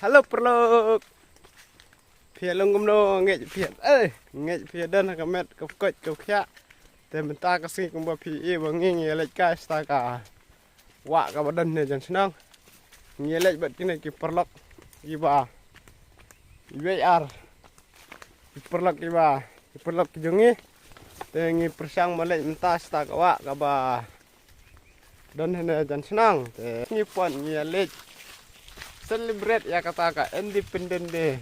Halo perluk. Phía lông gom nô nghệ phía ơi, nghệ phía đơn là cái mệt cái cột cái khía. Thì mình ta cái gì cũng bảo phía và nghe nghe lại cái sta cả. Wah cái badan này chẳng senang. Nghe lại bật cái này cái perluk iba. IBR. Perluk iba. Perluk jungi. Thì nghe persang malai mentah sta ka wah ka ba. Dan này chẳng senang. Thì nghe pon nghe lại celebrate ya kata ka Independence Day.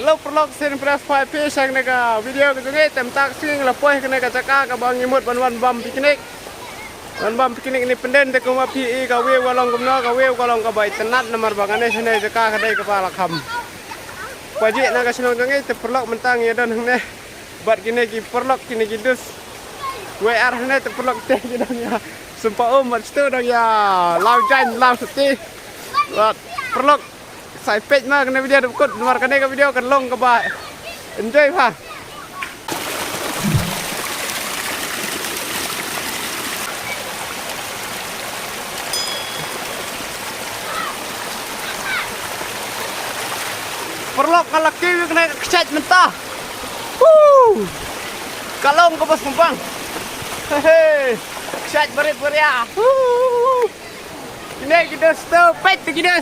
Lok perlok sin press 5 fish ang naga video ko ngay temtak sing lapoy ka naga caka ka bang imut ban bam piknik. Ban bam piknik ni penden te ko ma PE ka wew walong gumno ka wew kalong ka bai tenat namar bangane sene caka ka dai ka pala kham. Paji naga sinong ngay te perlok mentang ya dan hne bat kini ki perlok kini ki dus. WR hne te perlok te ki dang ya. Sumpah mat stu dang ya lau jan lau seti. Bat perlok sai page mah kena video dapat nomor kena ke video kan long ke ba enjoy ha perlok kalau kiwi kena kecet mentah kalong ke bos kumpang hehe kecet berit-beria ini kita stop page kita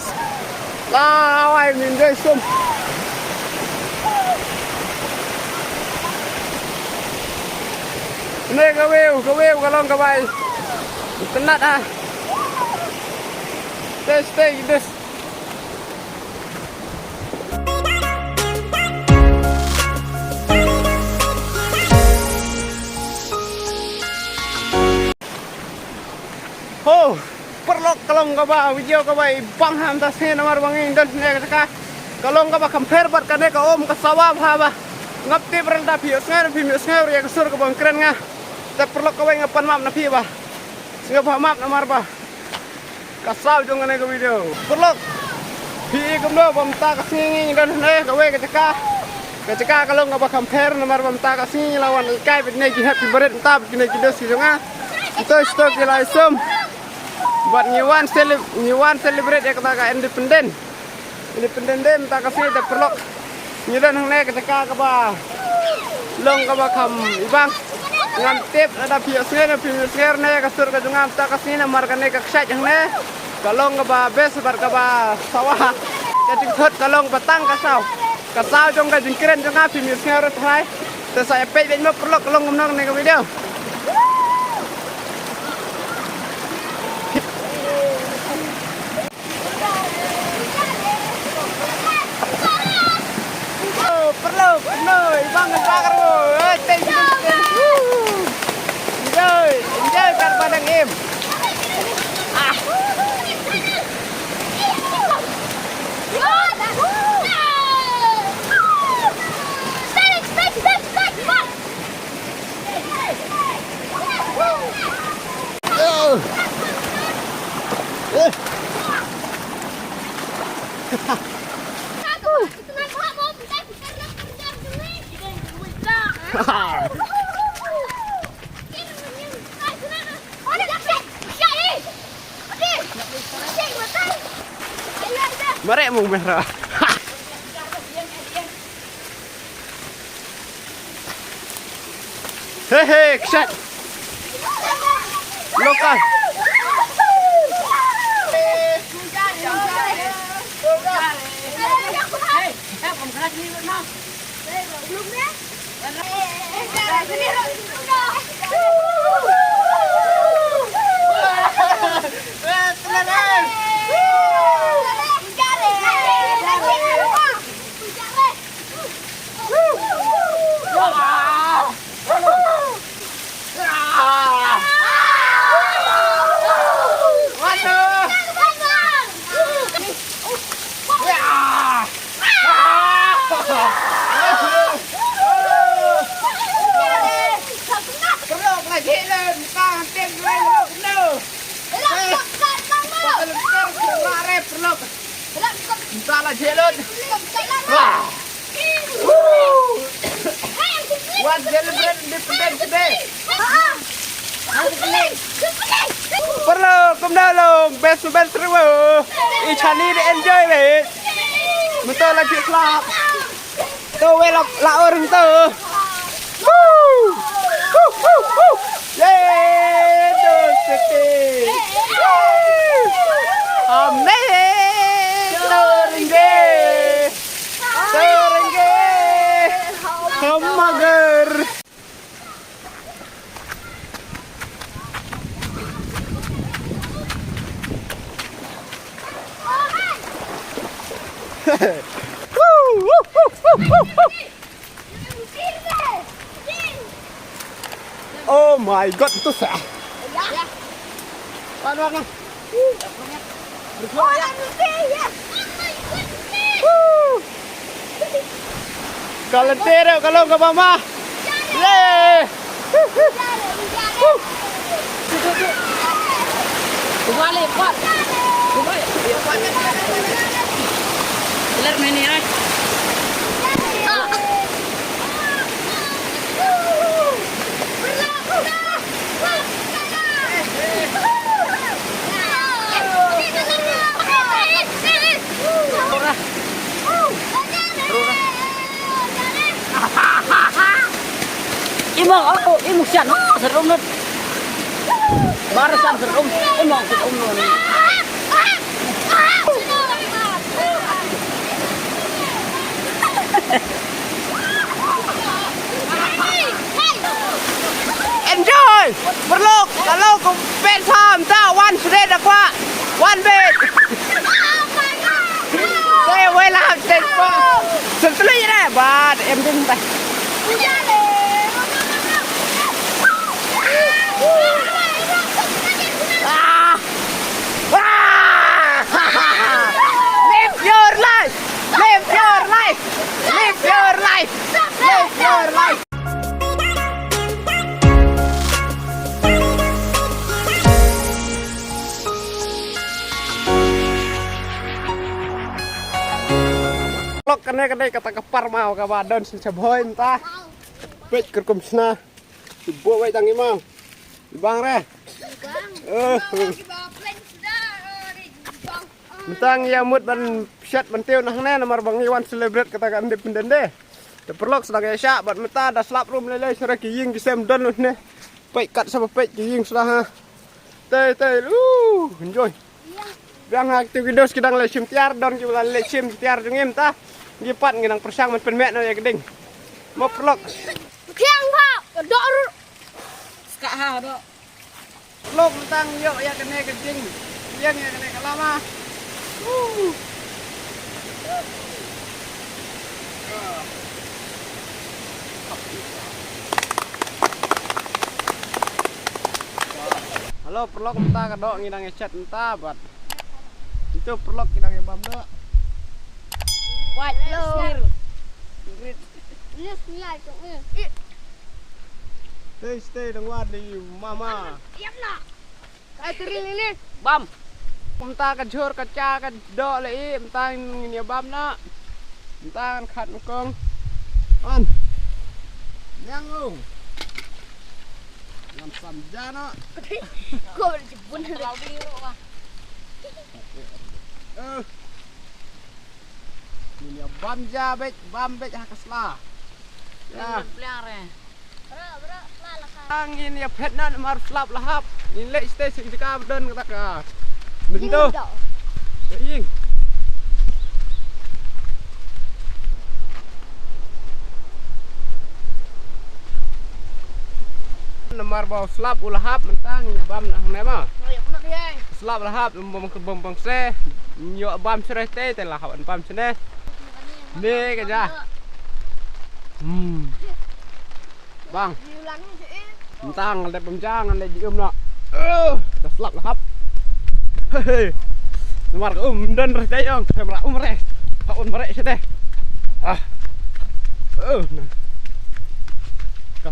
lawai minjai sum ini kaweu kalong kabai tenat ah stay this oh perlok kalong kaba video kaba bang ham tas ne namar bangin dan ne ka kalong kaba compare bat kane ka om ka sawab ha ba ngapti berenda pius ngar ya kesur ka bang keren nga ta perlok kaba ngapan map na pi ba singa ba map namar ba kasal jong ne ka video perlok pi kumdo bam ta ka singi dan ne ka we ka caka kalong kaba compare namar bam ta ka singi lawan kai bit ne ki happy birthday ta bit ne ki dos si jonga itu stok ilai sum buat nyuan celebrate ya kata Independence Day minta kasih ada perlok nyedan hang naik ketika kaba long kaba kam ibang ngantip ada piosnya naik kasur ke jungan minta kasih namar kane kaksat hang naik kalong kaba bes bar kaba sawah jadi thot kalong batang kasau jong ka jingkiran jong api piosnya rut hai terus saya page ben perlok kalong ngomong nih ke video perlu ibang bakar wo enjoy kat padang im Marek mong merah. Hehe, ksat. Lokal. Salah jelot. Wah. What celebrate independence day? Perlu kumdalong best ribu. Ichani enjoy it. Betul lagi selap. Tuh welap la orang tuh. Yeay, tuh sedih. Amin. Terengge Hamager. Oh my god, itu sah. Mana? Kalau tidak, kalau nggak mama, le. Balik, kuat. Balik. Belar main ni, right? Imong aku, imong siya no, serum no. Barisan serum, imong serum no. Enjoy, berlok, kalau kau pensam, tak one sudah dah kuat, one bed. Saya wala, saya kuat. Setelah ini, bad, em dah. Live your life. Live your life. Live your life. Live your life. Lok kene kata kepar mau ka wadon seboi entah. Pet kerkum sna. Ibu wae tangi mau. Bang re. Mentang ya mut ban syat bantiu nah ne nomor Bang Iwan celebrate katakan independent deh. Terperlok sedang ya syak bat meta dah slap room lele sura kiying di sem don ne. Pek kat sama pek kiying sudah ha. Teh enjoy. Biang aktif video sedang le sim tiar don ki le sim tiar ngem ta. Gipat ngidang persang man pen mek na ya geding. Mo perlok. Kiang pak, dok. Sekak ha dok. Lok mentang yuk ya kene geding. Yang ya kene kalama. Halo perlok entah kadok ngidang chat entah buat itu perlok ngidang bam dok. White lo. Stay dong di mama. Yap nak. Kai teril ini. Bam. Entah kejur kaca kadok lagi entah ini bam nak. Entah khat kong. An. Nyangung. Ngam samja nak. Kau berjebun lau biru ah. Ini bam ja bam bet hakaslah. Ya. Peliang re. Angin ya petnan mar slap lahap. Ni lek station jika den kata ka. Bento. Ying. Nomor bawa slap ulahap mentang nyabam nak nema. Slap lahap bom bang se. Nyo bam sereh te lah kawan bam sene. Ni kaja. Bang. Mentang ada pemjangan ada dium nak. Slap lahap. Hei. Nomor dan reh yang kamera reh. Kawan merek sete.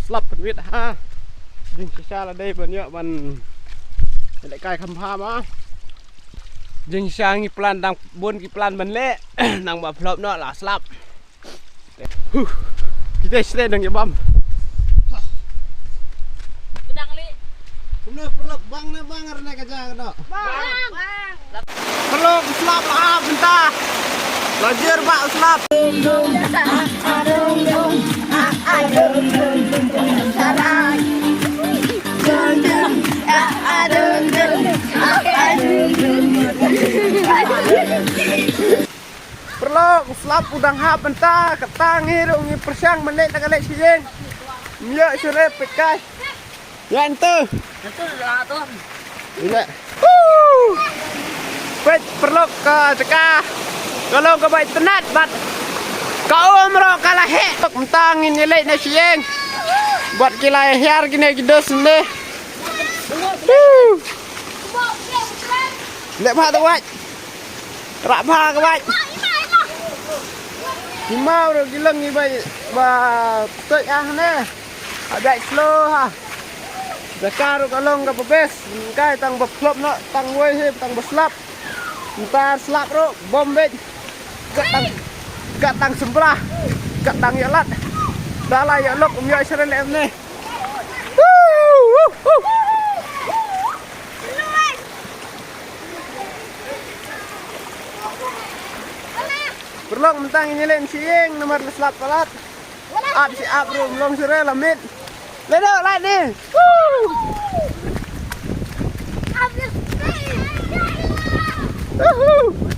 Slap penwit ha. Jing xa là đây bên nhựa bên lại cài khăm pha mà jing xa nghi plan đang buôn cái plan bên lệ đang bảo flop nó là slap kita stay đang nhầm bom cũng được flop băng này băng ở này cái gì đó flop slap lah bentar lajar pak slap perlu slap udang hap bentar ketang hirung ni persang menit tak lek sijeng miak sore pekai ya ente lah tu. iya pet perlu ke cekah kalau ke baik tenat bat kau umroh kalah he mentang ini lek na sijeng buat kilai hiar gini gidos ni lek pha tu wait rak pha ke wait mau rồi cái lưng như vậy và tôi ăn nè đại slow ha để ca rồi cái lưng cái bếp cái tăng bật flop nó tăng quay thêm tăng bật slap ta slap rồi bom bên gạt tăng sempra gạt tăng ya lat dah lah ya lok umya sere lem ne Perlu mentang ini len sieng nomor slap palat. Ab si ab rum long sere lamit. Ledo lai ni. Woo!